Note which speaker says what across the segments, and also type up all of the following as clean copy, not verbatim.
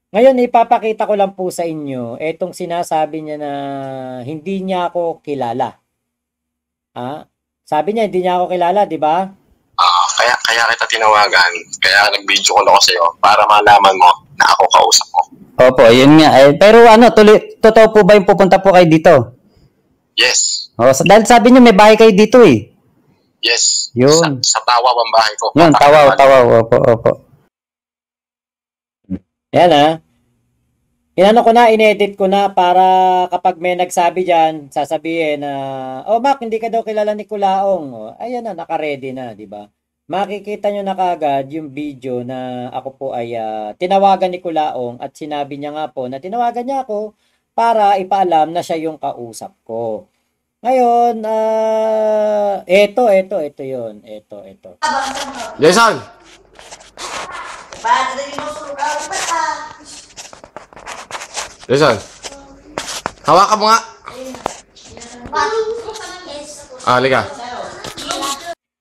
Speaker 1: Ngayon ipapakita ko lang po sa inyo etong sinasabi niya na hindi niya ako kilala. Sabi niya hindi niya ako kilala, 'di ba?
Speaker 2: Kaya kita tinawagan, kaya nag-video call ako sa'yo para malaman mo na ako kausap mo.
Speaker 3: Opo, yun nga. Pero ano, totoo po ba yung pupunta po kayo dito?
Speaker 2: Yes.
Speaker 3: Dahil sabi niyo may bahay kayo dito eh.
Speaker 2: Yes.
Speaker 3: Yun.
Speaker 2: Sa Tawaw ang bahay ko.
Speaker 3: Yun, tawaw. Opo.
Speaker 1: Yan Inano ko na, inedit ko na para kapag may nagsabi dyan, sasabihin na, oh Mac, hindi ka daw kilala ni Kulaong. Ayan na, naka-ready na, di ba? Makikita nyo na kagad yung video na ako po ay tinawagan ni Kulaong at sinabi niya nga po na tinawagan niya ako para ipaalam na siya yung kausap ko. Ngayon, ito yun. Ito.
Speaker 2: Jason! Jason! Hawakan mo nga! Halika.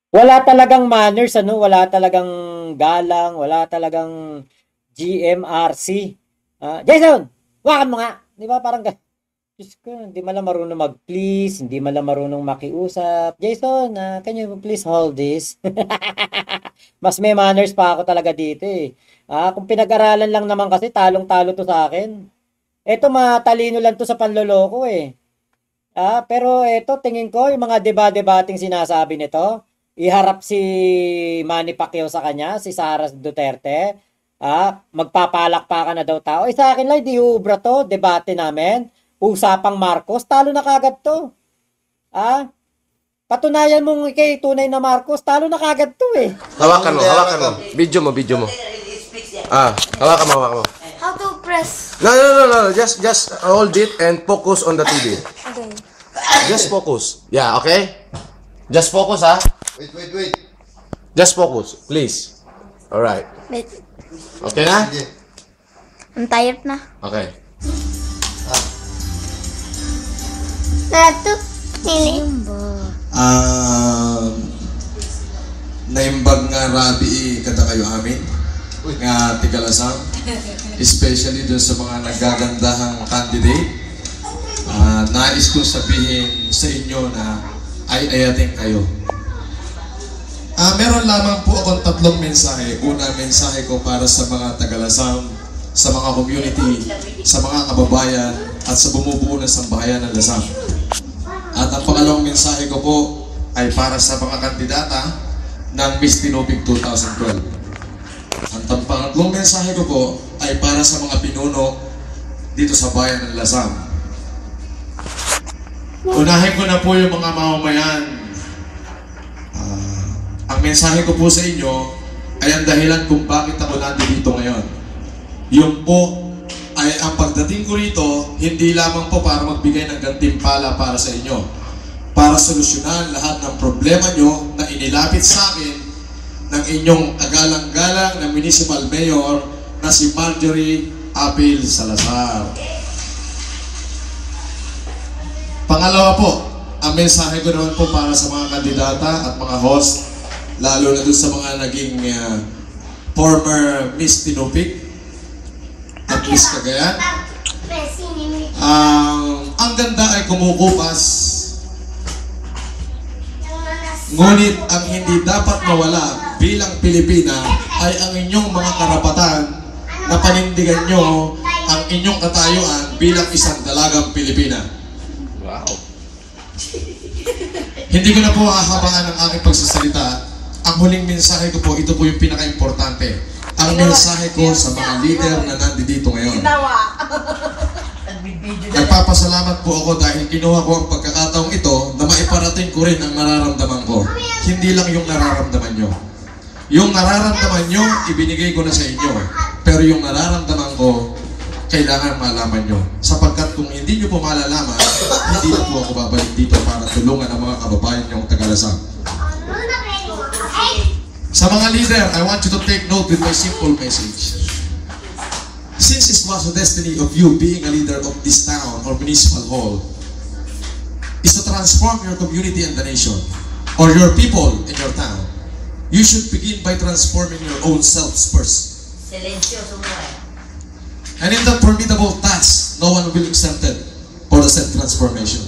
Speaker 1: Wala talagang manners, wala talagang galang, wala talagang GMRC. Jason, wakan mo nga. Di ba parang Diyos ko, hindi man lang marunong mag-please, hindi man lang marunong makiusap. Jason, can you please hold this? Mas may manners pa ako talaga dito eh. Kung pinag-aralan lang naman kasi, talong-talo to sa akin. Eto, matalino lang to sa panloloko eh. Pero eto, tingin ko, yung mga deba-debating sinasabi nito, iharap si Manny Pacquiao sa kanya, si Sara Duterte, magpapalakpakan na daw tao. Sa akin lang, di ubra to, debate namin. Usapang Marcos, talo na kagad to. Patunayan mong kay tunay na Marcos, talo na kagad to eh.
Speaker 2: Hawakan mo. Video mo. Hawakan mo.
Speaker 4: How to press?
Speaker 2: No. Just hold it and focus on the TV.
Speaker 4: Okay.
Speaker 2: Just focus. Yeah, okay? Just focus,
Speaker 5: Wait.
Speaker 2: Just focus, please. Alright.
Speaker 4: Wait.
Speaker 2: Okay na?
Speaker 4: I'm tired na.
Speaker 2: Okay.
Speaker 4: Nato. Nili.
Speaker 5: Naimbag nga rabi kada kayo amin nga tigalasang, especially dun sa mga nagagandahang candidate. Nais kong sabihin sa inyo na ayating kayo. Meron lamang po akong tatlong mensahe. Una, mensahe ko para sa mga tagalasang, sa mga community, sa mga kababayan, at sa bumubuo ng sambahayan ng Lasam. At ang pangalawang mensahe ko po ay para sa mga kandidata ng Miss Tinupig 2012. Ang pangatlong mensahe ko po ay para sa mga pinuno dito sa bayan ng Lasam. Unahin ko na po yung mga mamamayan. Ang mensahe ko po sa inyo ay ang dahilan kung bakit ako nandito ngayon. Yung po ay ang pagdating ko rito, hindi lamang po para magbigay ng gantimpala para sa inyo. Para solusyonan lahat ng problema nyo na inilapit sa akin ng inyong agalang-galang na municipal mayor na si Marjorie Apil Salazar. Pangalawa po, ang mensahe ko naman po para sa mga kandidata at mga host, lalo na doon sa mga naging former Miss Tinupig at Miss Cagayan. Ang ganda ay kumukupas, ngunit ang hindi dapat mawala bilang Pilipina ay ang inyong mga karapatan na panindigan nyo ang inyong katayuan bilang isang dalagang Pilipina.
Speaker 2: Wow.
Speaker 5: Hindi ko na po hahabaan ang aking pagsasalita. Ang huling mensahe ko po, ito po yung pinaka-importante. Ang mensahe ko sa mga leader na nandito ngayon. Nagpapasalamat po ako dahil kinuha ko ang pagkakataong ito na maiparating ko rin ang nararamdaman ko. Hindi lang yung nararamdaman nyo. Yung nararamdaman nyo, ibinigay ko na sa inyo. Pero yung nararamdaman ko, kailangan malaman nyo. Sapagkat kung hindi nyo po malalaman, hindi na po ako babalik dito para tulungan ang mga kababayan nyong Tagalasang. Sa mga leader, I want you to take note with my simple message. Since it was the destiny of you being a leader of this town or municipal hall is to transform your community and the nation or your people in your town, you should begin by transforming your own selves first. And in that formidable task, no one will be exempted for the said transformation.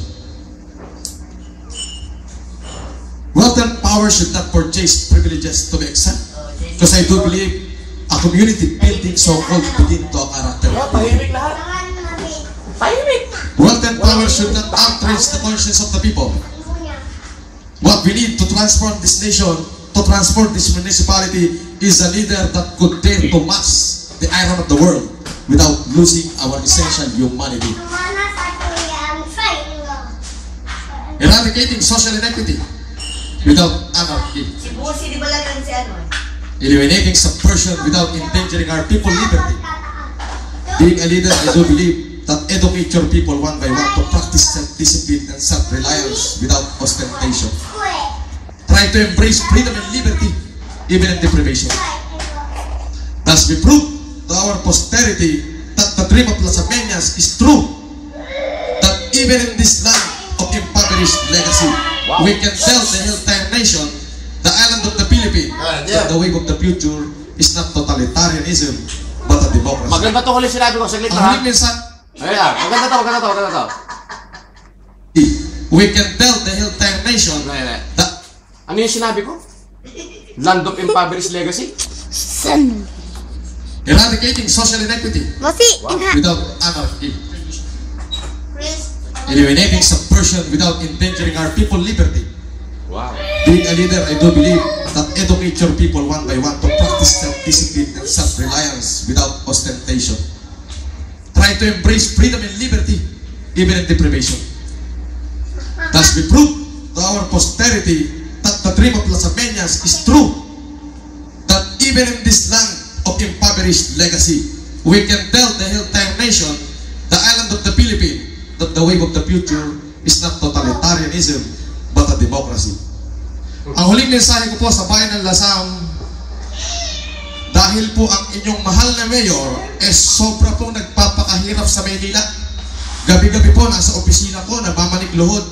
Speaker 5: Wealth and power should not purchase privileges to be exempt. Because I do believe a community building so-called begin to a character.
Speaker 2: Tahimik lahat. Tahimik.
Speaker 5: Wealth and power should not outrage the conscience of the people. What we need to transform this nation, to transform this municipality, is a leader that could dare to match the iron of the world without losing our essential humanity. Eradicating social inequity without anarchy.
Speaker 6: Si Busi, di ba lang si ano?
Speaker 5: Eliminating subversion without endangering our people's liberty. Being a leader, I do believe that educate your people one by one to practice self-discipline and self-reliance without ostentation. Try to embrace freedom and liberty, even in deprivation. Thus we prove to our posterity that the dream of Las Amenias is true. That even in this land of impoverished legacy, we can tell the entire nation, the island of the Philippines, that the wave of the future is not totalitarianism, but a democracy.
Speaker 2: Maganda to ulit sinabi ko. Saglit
Speaker 5: Ang
Speaker 2: na ha.
Speaker 5: huling mensahe,
Speaker 2: Ayan. Maganda to.
Speaker 5: we can tell the entire nation that
Speaker 2: Ano yung sinabi ko? Land of impoverished legacy?
Speaker 4: San?
Speaker 5: eradicating social inequity
Speaker 4: Bossy, inha.
Speaker 5: without anarchy, eliminating subversion without endangering our people's liberty.
Speaker 2: Wow.
Speaker 5: Being a leader, I do believe that educate your people one by one to practice self-discipline and self-reliance without ostentation. Try to embrace freedom and liberty, even in deprivation. Thus we prove to our posterity that the dream of Las Amenias is true. That even in this land of impoverished legacy, we can tell the entire nation, the island of the Philippines, that the wave of the future is not totalitarianism, but a democracy. Ang huling mensahe ko po sa bayan ng Lasam, dahil po ang inyong mahal na mayor sobra pong nagpapakahirap sa Maynila. Gabi-gabi po nasa opisina ko, nabamanik luhod.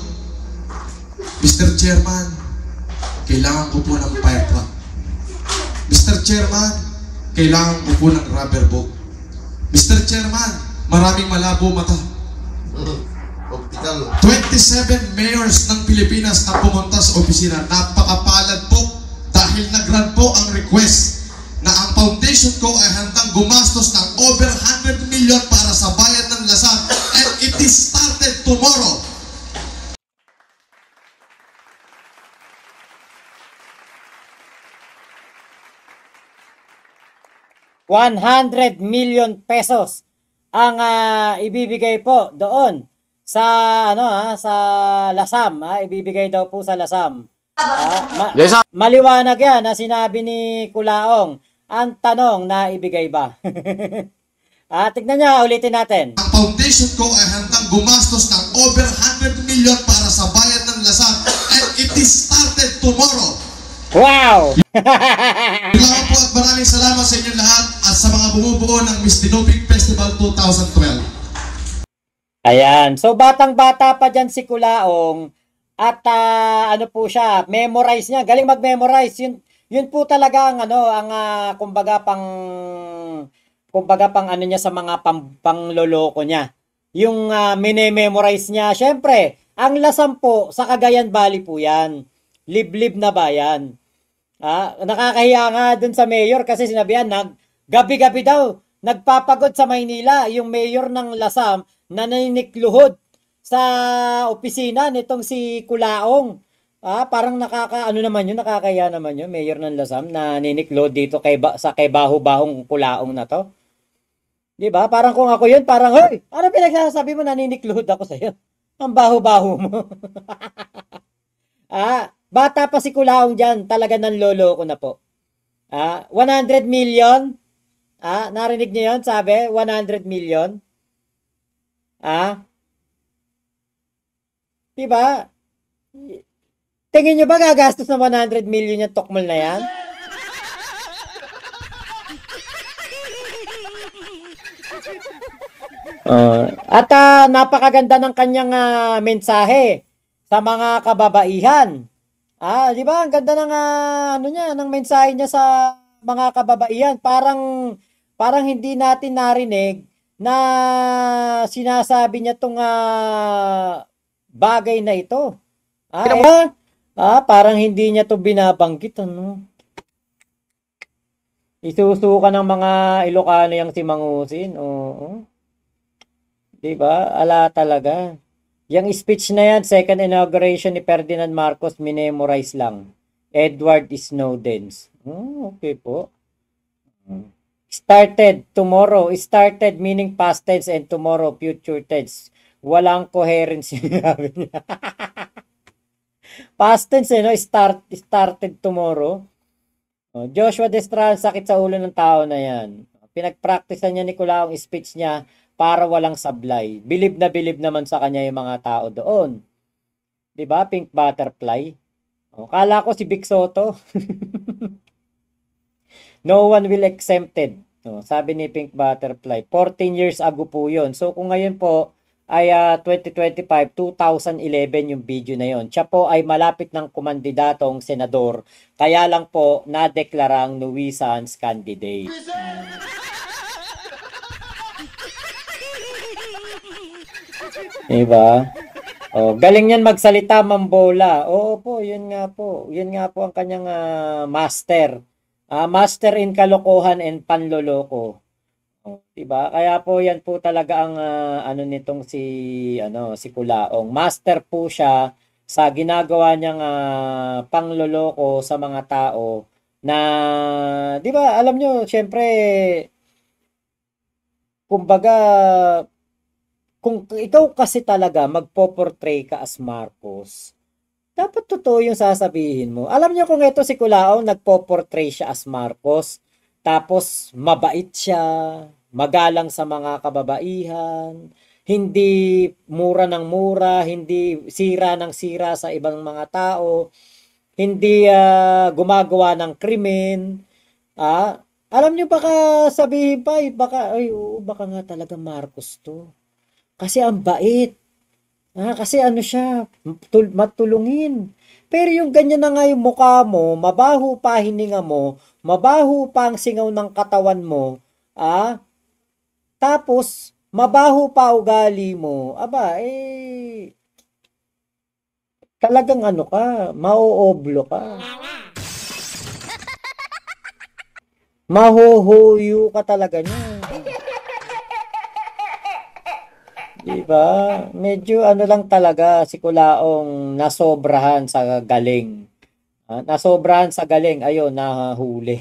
Speaker 5: Mr. Chairman, kailangan ko po ng fire truck. Mr. Chairman, kailangan ko po ng rubber boat. Mr. Chairman, maraming malabo mata. 27 mayors ng Pilipinas na pumunta sa opisina. Napakapalad po dahil nag-grant po ang request na ang foundation ko ay handang gumastos ng over 100 million para sa bayan ng Lasam, and it is started tomorrow.
Speaker 1: ₱100 million ang ibibigay po doon sa sa Lasam, ibibigay daw po sa Lasam.
Speaker 2: Yes, sir.
Speaker 1: Maliwanag yan na sinabi ni Kulaong. Ang tanong, na ibigay ba? Tignan niya, ulitin natin.
Speaker 5: Ang foundation ko ay handang gumastos ng over 100 million para sa bayan ng Lasam, and it is started tomorrow.
Speaker 1: Wow!
Speaker 5: Kailangan po at maraming salamat sa inyo lahat at sa mga bumubuo ng Miss Dinobig Festival 2012.
Speaker 1: Ayan. So, batang-bata pa dyan si Kulaong. At ano po siya, memorize niya. Galing mag-memorize. Yun po talaga ang kumbaga pang ano niya sa mga pangloloko niya. Yung mine-memorize niya. Syempre, ang Lasam po, sa Cagayan Valley po yan. Liblib na bayan. Nakakahiya nga dun sa mayor kasi sinabihan, gabi-gabi daw, nagpapagod sa Maynila yung mayor ng Lasam na naninikluhod sa opisina nitong si Kulaong. Parang nakakahiya naman yun, mayor ng Lasam na naninikluhod dito kay baho-bahong Kulaong na to. Di ba? Parang kung ako yun, parang, hoy, ano pinagsasabi mo, naninikluhod ako sa'yo? Ang baho-baho mo. Bata pa si Kulaong dyan, talaga nanloloko na po. 100 million? Narinig niyo yun? Sabi, 100 million? Diba? Tingin nyo ba gagastos ng 100 million yung tokmol na yan? At napakaganda ng kanyang mensahe sa mga kababaihan. Di ba? Ang ganda ng ng mensahe niya sa mga kababaihan. Parang hindi natin narinig na sinasabi niya tong bagay na ito. Parang hindi niya to binabanggit, ano? Isusuka ng mga Ilocano yang si Mangusin. Oo. 'Di ba? Ala talaga. Yung speech na yan, second inauguration ni Ferdinand Marcos, minemorize lang. Edward Snowden's. Okay po. Started tomorrow. Started meaning past tense and tomorrow future tense. Walang coherency. Past tense, no? Started tomorrow. Joshua Destral, sakit sa ulo ng tao na yan. Pinagpraktisan niya ni Culaong speech niya para walang sablay. Bilib naman sa kanya yung mga tao doon. 'Di ba? Pink butterfly. Kala ko si Vic Soto. No one will exempted. Sabi ni Pink Butterfly. 14 years ago po yun. So kung ngayon po ay 2025, 2011 yung video na yon. Siya po ay malapit ng kumandidatong senador. Kaya lang po nadeklarang nuisance candidate. Diba? Galing yan magsalita, Mambola. Oo po, yun nga po. Yun nga po ang kanyang master. Master in kalokohan and panloloko. Diba? Kaya po yan po talaga ang nitong si Culaong. Master po siya sa ginagawa niyang pangloloko sa mga tao na, 'di ba? Alam nyo, syempre kumbaga kung ikaw kasi talaga magpo-portray ka as Marcos, dapat totoo yung sasabihin mo. Alam niyo kung ito si Culaong nagpo-portray siya as Marcos, tapos mabait siya, magalang sa mga kababaihan, hindi mura ng mura, hindi sira ng sira sa ibang mga tao, hindi gumagawa ng krimen. Alam niyo baka sabihin pa, baka nga talaga Marcos to. Kasi ang bait. Kasi siya, matulungin. Pero yung ganyan na nga yung mukha mo, mabaho pa hininga mo, mabaho pa ang singaw ng katawan mo, tapos, mabaho pa ugali mo, talagang ka, mauoblo ka. Mahuhuyo ka talaga niya. Diba? Medyo lang talaga si Culaong nasobrahan sa galing. Nasobrahan sa galing, ayun, nahuli.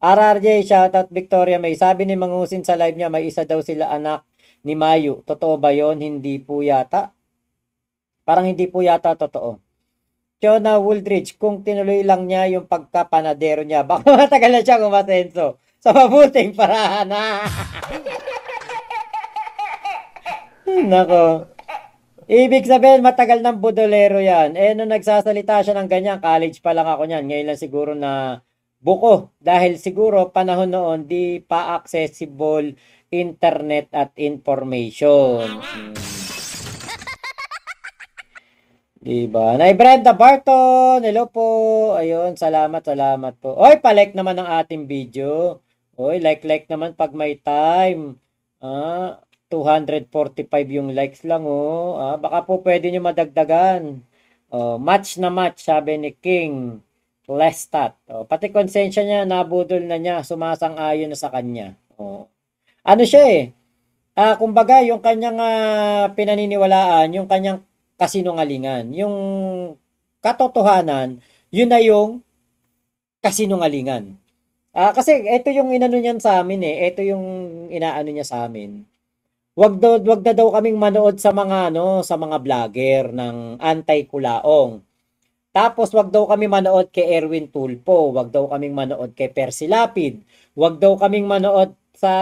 Speaker 1: RRJ, shoutout Victoria May. Sabi ni Mangusin sa live niya, may isa daw sila anak ni Mayu. Totoo ba yon? Hindi po yata. Parang hindi po yata totoo. Jonah Woolridge, kung tinuloy lang niya yung pagkapanadero niya, baka matagal na siya umasenso sa mabuting paraan. Nako. Ibig sabihin, matagal ng budolero yan. Nung nagsasalita siya ng ganyan, college pa lang ako niyan. Ngayon lang siguro na buko. Dahil siguro panahon noon, di pa accessible internet at information. Diba? Nay Brenda Barton, hello po. Ayun, salamat po. Oy, pa-like naman ang ating video. Oy, like naman pag may time. 245 yung likes lang, baka po pwede nyo madagdagan. Match na match, sabi ni King Lestat. Pati konsensya niya, nabudol na niya, sumasang-ayon na sa kanya. Ano siya kumbaga, yung kanyang pinaniniwalaan, yung kanyang kasinungalingan, yung katotohanan, yun na yung kasinungalingan. Kasi ito yung inano niyan sa amin ito yung inaano niya sa amin. Wag na daw kaming manood sa mga sa mga vlogger ng anti-Culaong. Tapos wag daw kami manood kay Erwin Tulfo, wag daw kaming manood kay Percy Lapid, wag daw kaming manood sa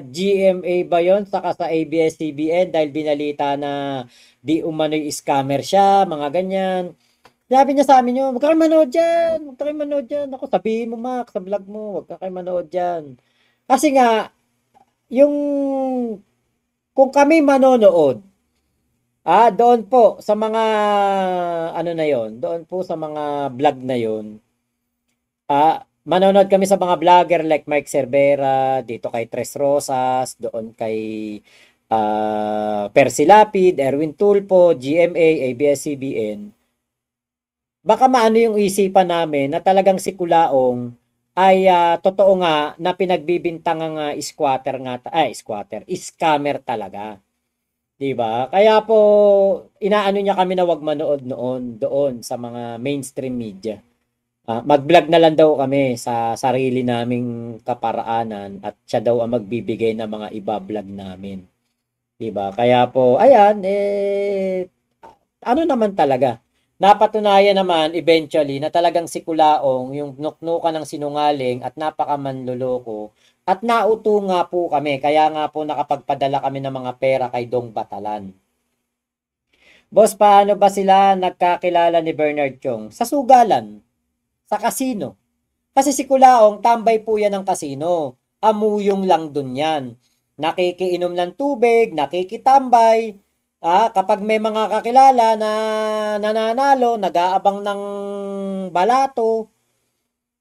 Speaker 1: GMA ba yun, saka sa ABS-CBN dahil binalita na di umano'y scammer siya, mga ganyan. Sabi niya sa amin yun, wag ka kayo manood dyan. Ako, sabihin mo Mac, sa vlog mo, wag ka kayo manood dyan. Kasi nga, kung kami manonood, doon po sa mga doon po sa mga vlog na yon, manonood kami sa mga vlogger like Mike Cervera, dito kay Tres Rosas, doon kay Percy Lapid, Erwin Tulfo, GMA, ABS-CBN. Baka maano yung isipan namin na talagang si Kulaong ay totoo nga na pinagbibintangang scammer talaga. 'Di ba? Kaya po inaano niya kami na wag manood noon doon sa mga mainstream media. Mag-vlog na lang daw kami sa sarili naming kaparaanan at siya daw ang magbibigay ng mga iba-vlog namin. 'Di ba? Kaya po ayan ano naman talaga. Napatunayan naman eventually na talagang si Kulaong yung nuknukan ng sinungaling at napakamanloloko at nauto nga po kami. Kaya nga po nakapagpadala kami ng mga pera kay Dong Batalan. Boss, paano ba sila nagkakilala ni Bernard Chong? Sa sugalan. Sa kasino. Kasi si Kulaong, tambay po yan ng kasino. Amuyong lang dun yan. Nakikiinom ng tubig, nakikitambay. Kapag may mga kakilala na nananalo, nag-aabang ng balato,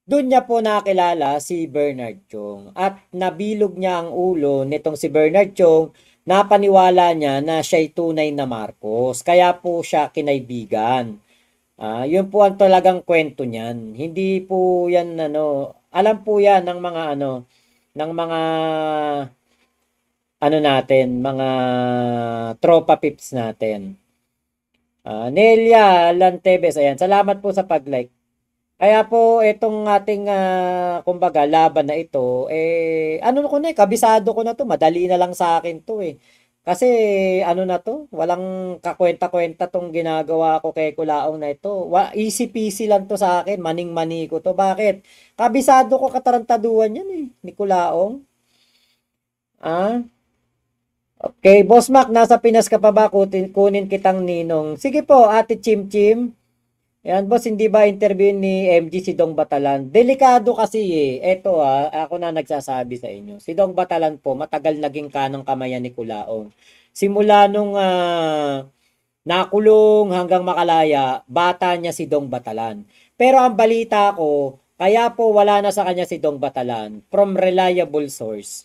Speaker 1: doon niya po nakilala si Bernard Chong. At nabilog niya ang ulo nitong si Bernard Chong, napaniwala niya na siya'y tunay na Marcos. Kaya po siya kinaibigan. Yun po ang talagang kwento niyan. Hindi po yan alam po yan ng mga natin, mga tropa pips natin. Nelia Lantebes, ayan, salamat po sa pag-like. Kaya po itong ating kumbaga laban na ito, kabisado ko na to, madali na lang sa akin to Kasi na to, walang kakwenta-kwenta tong ginagawa ko kay Kulaong na ito. Easy peasy lang to sa akin, maning-mani ko to. Bakit? Kabisado ko katarantaduhan yan ni Kulaong. Okay, Boss Mac, nasa Pinas ka pa ba? Kunin kitang ninong. Sige po, Ate Chim Chim. Yan, boss, hindi ba interview ni MG si Dong Batalan? Delikado kasi Eto ako na nagsasabi sa inyo. Si Dong Batalan po, matagal naging kanang kamayan ni Kulaong. Simula nung nakulong hanggang makalaya, bata niya si Dong Batalan. Pero ang balita ko, kaya po wala na sa kanya si Dong Batalan from reliable source.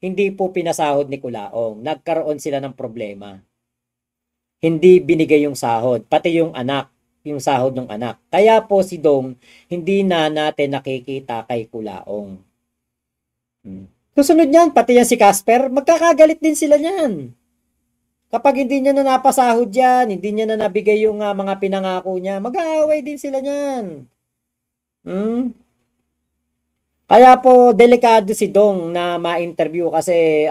Speaker 1: Hindi po pinasahod ni Kulaong. Nagkaroon sila ng problema. Hindi binigay yung sahod. Pati yung anak. Yung sahod ng anak. Kaya po si Dong, hindi na natin nakikita kay Kulaong. Susunod niyan, pati yan si Casper, magkakagalit din sila niyan. Kapag hindi niya na napasahod yan, hindi niya na nabigay yung mga pinangako niya, mag-aaway din sila niyan. Kaya po, delikado si Dong na ma-interview kasi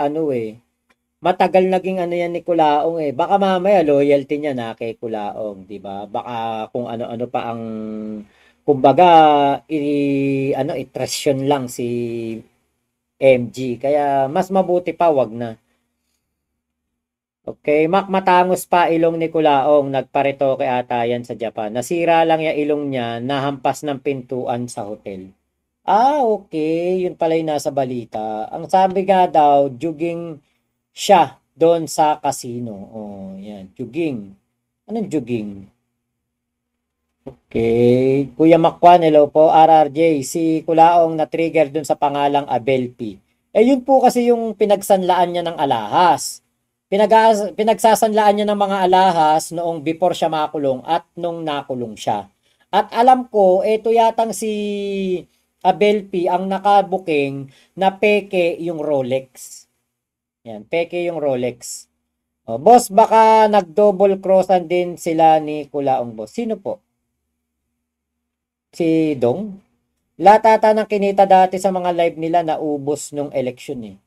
Speaker 1: matagal naging yan ni Kulaong Baka mamaya loyalty niya na kay Kulaong, 'di ba? Baka kung ano-ano pa ang kumbaga itrasyon lang si MG. Kaya mas mabuti pa wag na. Okay, matangos pa ilong ni Kulaong, nagparetoke ata yan sa Japan. Nasira lang yung ilong niya, nahampas ng pintuan sa hotel. Okay. Yun pala yung nasa balita. Ang sabi nga daw, juging siya doon sa casino. Yan. Juging. Anong juging? Okay. Kuya Makwan, hello po. RRJ, si Kulaong na-trigger doon sa pangalang Abel P. Yun po kasi yung pinagsanlaan niya ng alahas. Pinagsasanlaan niya ng mga alahas noong before siya makulong at nung nakulong siya. At alam ko, ito yatang si Abel P ang nakabuking na peke yung Rolex. Yan, peke yung Rolex. Boss, baka nag-double crossan din sila ni Kulaong, boss. Sino po? Si Dong? Lahat ata ng kinita dati sa mga live nila naubos nung election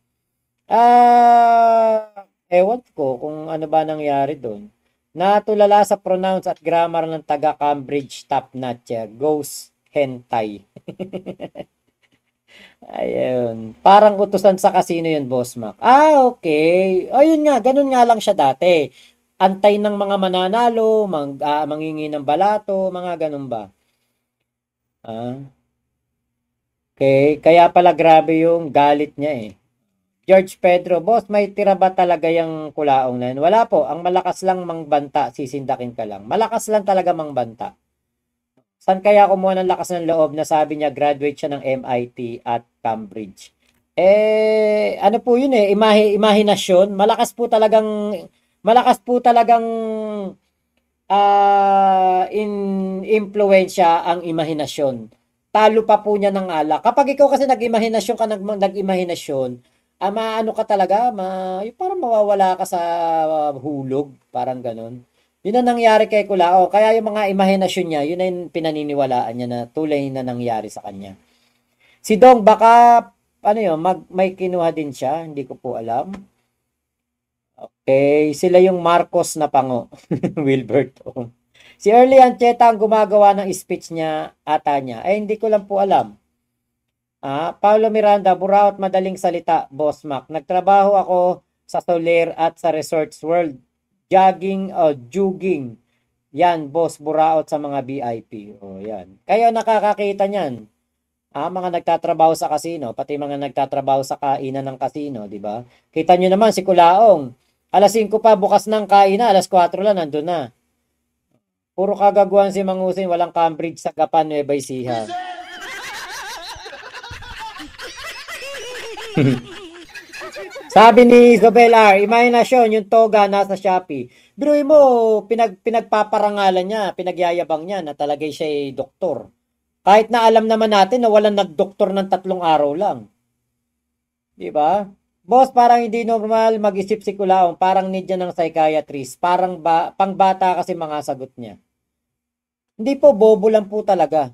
Speaker 1: Ewan ko kung ano ba nangyari doon. Natulala sa pronounce at grammar ng taga-Cambridge top-notcher. Ghost hentai. Ayun. Parang utusan sa casino yun, Boss Mac. Okay. Ayun nga, ganun nga lang siya dati. Antay ng mga mananalo, mangingi ng balato, mga ganun ba? Okay. Kaya pala grabe yung galit niya George Pedro, boss, may tira ba talaga yung Kulaong na yun? Wala po. Ang malakas lang mangbanta, sisindakin ka lang. Malakas lang talaga mangbanta. Saan kaya kumuha ng lakas ng loob na sabi niya graduate siya ng MIT at Cambridge? Ano po yun imahinasyon. Malakas po talagang impluwensya ang imahinasyon. Talo pa po niya ng alak. Kapag ikaw kasi nag-imahinasyon ka, nag-imahinasyon, maano ka talaga, yung parang mawawala ka sa hulog, parang ganun. Yun ang nangyari kay Kulao. Kaya yung mga imahinasyon niya, yun na yung pinaniniwalaan niya na tulay na nangyari sa kanya. Si Dong, baka, may kinuha din siya. Hindi ko po alam. Okay, sila yung Marcos na pango. Wilberto. Si Early Ancheta ang gumagawa ng speech niya, ata niya. Hindi ko lang po alam. Paulo Miranda, Buraot madaling salita, Boss Mac. Nagtrabaho ako sa Soler at sa Resorts World. Jogging. Yan, Boss Buraot sa mga VIP. Yan. Kayo nakakakita niyan. Mga nagtatrabaho sa casino, pati mga nagtatrabaho sa kainan ng casino, di ba? Kita nyo naman si Kulaong. Alas 5 pa, bukas ng kainan, alas 4 lang, nandun na. Puro kagaguhan si Mangusin, walang Cambridge sa Gapan, Nueva Ecija. Sabi ni Zobel R, imahinasyon, yung toga nasa Shopee. Biruin mo, pinagpaparangalan niya, pinagyayabang niya na talaga siya ay doktor. Kahit na alam naman natin na walang nagdoktor ng 3 araw lang. Di ba? Boss, parang hindi normal mag-isip si Kulaong. Parang need niya ng psychiatrist. Parang pangbata kasi mga sagot niya. Hindi po, bobo lang po talaga.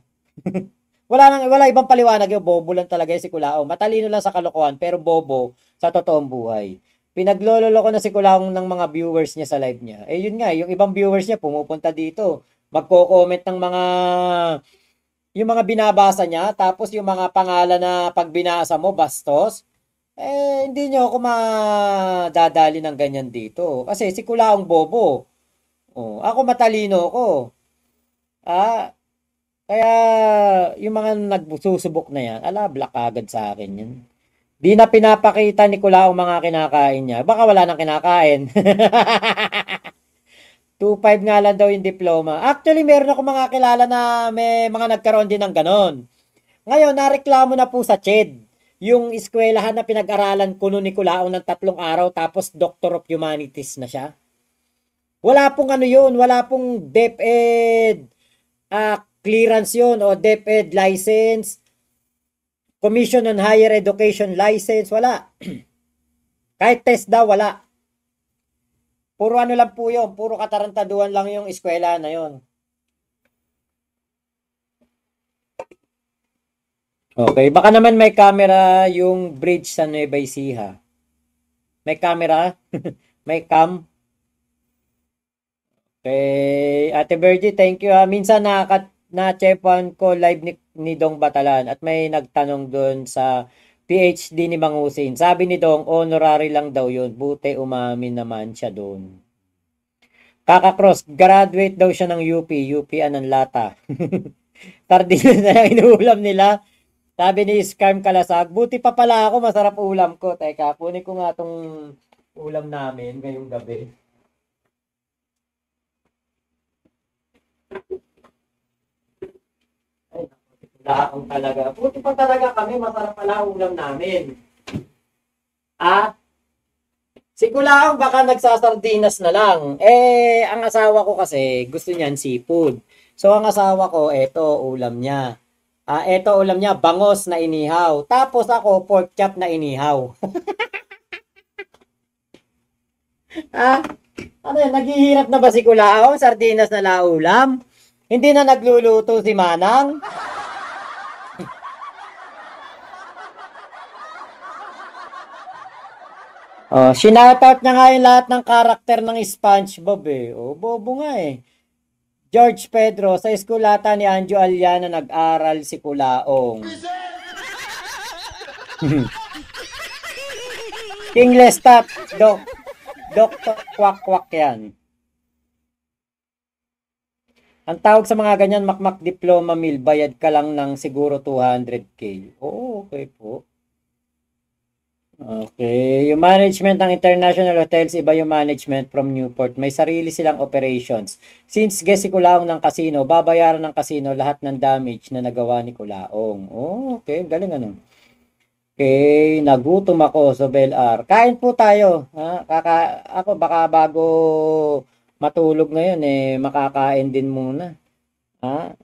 Speaker 1: wala ibang paliwanag yung bobo lang talaga si Kulaong. Matalino lang sa kalokohan, pero bobo sa totoong buhay. Pinaglololo ko na si Kulaong ng mga viewers niya sa live niya. Yun nga, yung ibang viewers niya pumupunta dito. Magko-comment ng yung mga binabasa niya, tapos yung mga pangalan na pag binasa mo, bastos. Hindi niyo ako madadali ng ganyan dito. Kasi si Kulaong bobo. Ako matalino ko. Kaya yung mga nagsusubok na yan, black agad sa akin yan. Di na pinapakita ni Kulaong mga kinakain niya. Baka wala nang kinakain. 2.5 nga lang daw yung diploma. Actually, meron ako mga kilala na may mga nagkaroon din ng ganon. Ngayon, nareklamo na po sa CHED. Yung eskwelahan na pinag-aralan kuno ni Kulaong ng 3 araw tapos Doctor of Humanities na siya. Wala pong yun. Wala pong DepEd clearance yun o DepEd license. Commission on Higher Education license. Wala. Kahit test daw, wala. Puro lang po yun. Puro katarantaduhan lang yung eskwela na yun. Okay. Baka naman may camera yung bridge sa Nueva Ecija. May camera? May cam? Okay. Ate Virgie, thank you. Minsan na-chepan ko live ni Dong Batalan at may nagtanong doon sa PhD ni Mangusin. Sabi ni Dong, honorary lang daw yun. Buti umamin naman siya doon. Kaka-cross, graduate daw siya ng UP. UP anong lata. Sardinas na yung inuulam nila. Sabi ni Scarm Kalasag, buti pa pala ako, masarap ulam ko. Teka, kunin ko nga tong ulam namin ngayong gabi. Laang talaga. Buti pa talaga kami, masarap pala ulam namin. Si Kulaong baka nagsasardinas na lang. Ang asawa ko kasi gusto niyan seafood. So ang asawa ko, eto ulam niya. Eto ulam niya, bangos na inihaw. Tapos ako, pork chop na inihaw. Naghihirap na ba si Kulaong? Sardinas na laulam? Hindi na nagluluto si Manang? Sinoutout niya nga yung lahat ng karakter ng SpongeBob bobo nga George Pedro, sa eskulata ni Anjo Aliana nag-aral si Kulaong. King Lestat, Dr. Kwak-Kwak yan. Ang tawag sa mga ganyan, makmak diploma mill, bayad ka lang ng siguro 200k. Oo, okay po. Okay. Yung management ng international hotels, iba yung management from Newport. May sarili silang operations. Since guest si Kulaong ng casino, babayaran ng casino lahat ng damage na nagawa ni Kulaong. Oh, okay. Galing ano. Okay. Nagutom ako, Sobel R. Kain po tayo. Ha? Ako baka bago matulog ngayon makakain din muna. Ha?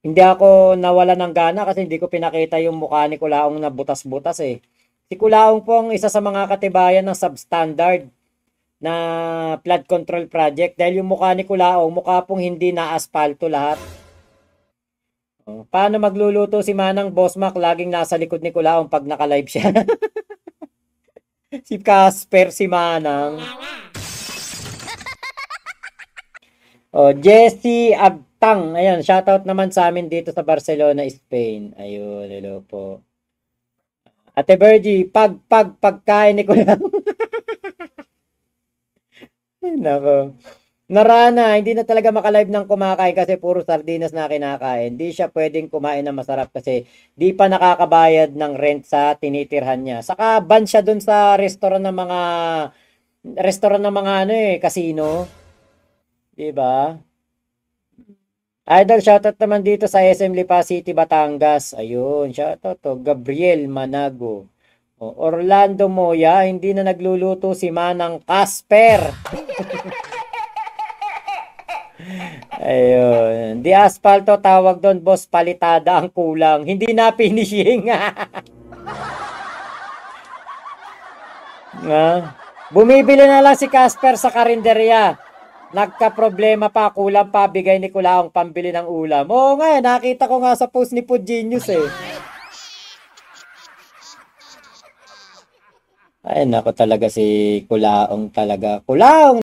Speaker 1: Hindi ako nawala ng gana kasi hindi ko pinakita yung mukha ni Kulaong na butas-butas eh. Si Kulaong po ang isa sa mga katibayan ng substandard na flood control project dahil yung mukha ni Kulaong, mukha pong hindi na aspalto lahat. Paano magluluto si Manang Bossmac? Laging nasa likod ni Kulaong pag naka-live siya. Si Casper, si Manang. Jesse Abtang. Ayan, shoutout naman sa amin dito sa Barcelona, Spain. Ayun, hello po. Ate Bergie, pagkain ni Kuya. Nako. Narana, hindi na talaga makalive ng kumakain kasi puro sardinas na kinakain. Hindi siya pwedeng kumain na masarap kasi di pa nakakabayad ng rent sa tinitirhan niya. Saka ban siya dun sa restaurant ng mga casino. Diba? Idol, shoutout naman dito sa SM Lipa City, Batangas. Ayun, shoutout to Gabriel Manago. Orlando Moya, hindi na nagluluto si Manang Casper. Ayun. Di asfalto tawag doon, boss, palitada ang kulang. Hindi na finishing. Bumibili na lang si Casper sa karinderya. Nagka-problema pa, kulang pa, bigay ni Kulaong pambili ng ulam. Oo nga, nakita ko nga sa post ni Food Genius eh. Ay, nako talaga si Kulaong talaga. Kulaong!